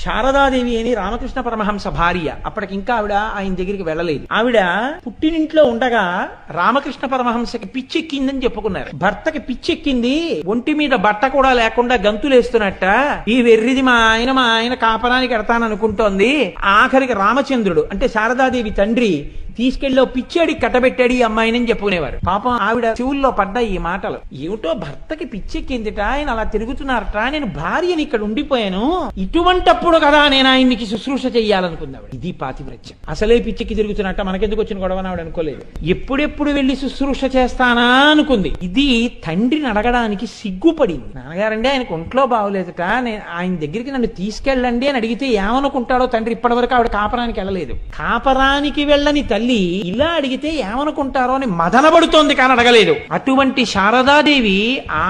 శారదాదేవి అని రామకృష్ణ పరమహంస భార్య. అప్పటికి ఇంకా ఆవిడ ఆయన దగ్గరికి వెళ్ళలేదు. ఆవిడ పుట్టినింట్లో ఉండగా రామకృష్ణ పరమహంసకి పిచ్చెక్కిందని చెప్పుకున్నారు. భర్తకి పిచ్చెక్కింది, ఒంటి మీద బట్ట కూడా లేకుండా గంతులేస్తున్నట్ట. ఈ వెర్రిది మా ఆయన కాపరానికి ఎడతాననుకుంటోంది. ఆఖరికి రామచంద్రుడు అంటే శారదాదేవి తండ్రి తీసుకెళ్ళి పిచ్చాడి కట్టబెట్టాడు ఈ అమ్మాయిని చెప్పుకునేవారు. పాపం ఆవిడ చెవుల్లో పడ్డ ఈ మాటలు. ఏమిటో భర్తకి పిచ్చెక్కిందిట, ఆయన అలా తిరుగుతున్నారట, నేను భార్యని ఇక్కడ ఉండిపోయాను, ఇటువంటప్పుడు కదా నేను ఆయన్ని శుశ్రూష చెయ్యాలనుకుందావిడ. ఇది పాతివ్రత్యం. అసలే పిచ్చెక్కి తిరుగుతున్నట్ట, మనకెందుకు వచ్చిన గొడవ ఆవిడ అనుకోలేదు. ఎప్పుడెప్పుడు వెళ్లి శుశ్రూష చేస్తానా అనుకుంది. ఇది తండ్రిని అడగడానికి సిగ్గుపడింది. నాన్నగారండి ఆయనకు ఒంట్లో బాగోలేదట, నేను ఆయన దగ్గరికి నన్ను తీసుకెళ్ళండి అని అడిగితే ఏమనుకుంటాడో తండ్రి. ఇప్పటివరకు ఆవిడ కాపరానికి వెళ్ళలేదు. కాపరానికి వెళ్ళని తల్లి ఇలా అడిగితే ఏమనుకుంటారో అని మదనపడుతోంది కానీ అడగలేదు. అటువంటి శారదాదేవి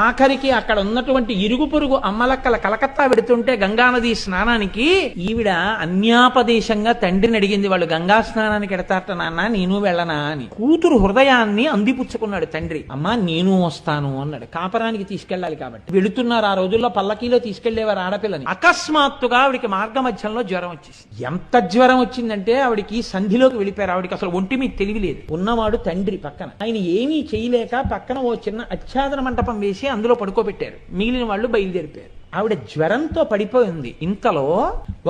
ఆఖరికి అక్కడ ఉన్నటువంటి ఇరుగు పొరుగు అమ్మలక్కల కలకత్తా పెడుతుంటే గంగానది స్నానానికి ఈవిడ అన్యాపదేశంగా తండ్రిని అడిగింది, వాళ్ళు గంగా స్నానానికి ఎడతారట నాన్న, నేను వెళ్ళనా అని. కూతురు హృదయాన్ని అందిపుచ్చుకున్నాడు తండ్రి. అమ్మా నేను వస్తాను అన్నాడు. కాపరానికి తీసుకెళ్ళాలి కాబట్టి వెళుతున్నారు. ఆ రోజుల్లో పల్లకీలో తీసుకెళ్లేవారు ఆడపిల్లని. అకస్మాత్తుగా ఆవిడికి మార్గ మధ్యంలో జ్వరం వచ్చేసి, ఎంత జ్వరం వచ్చిందంటే ఆవిడికి సంధిలోకి వెళ్ళిపోయారు. ఆవిడికి అసలు ఒంటి మీద తెలివి లేదు. ఉన్నవాడు తండ్రి పక్కన. ఆయన ఏమీ చేయలేక పక్కన ఓ చిన్న ఆచ్ఛాదన మంటపం వేసి అందులో పడుకోబెట్టారు. మిగిలిన వాళ్ళు బయలుదేరిపోయారు. ఆవిడ జ్వరంతో పడిపోయింది. ఇంతలో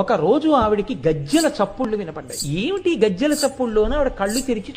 ఒక రోజు ఆవిడికి గజ్జెల చప్పుళ్ళు వినపడ్డాయి. ఏమిటి గజ్జెల చప్పుళ్ళు అని ఆవిడ కళ్ళు తెరిచి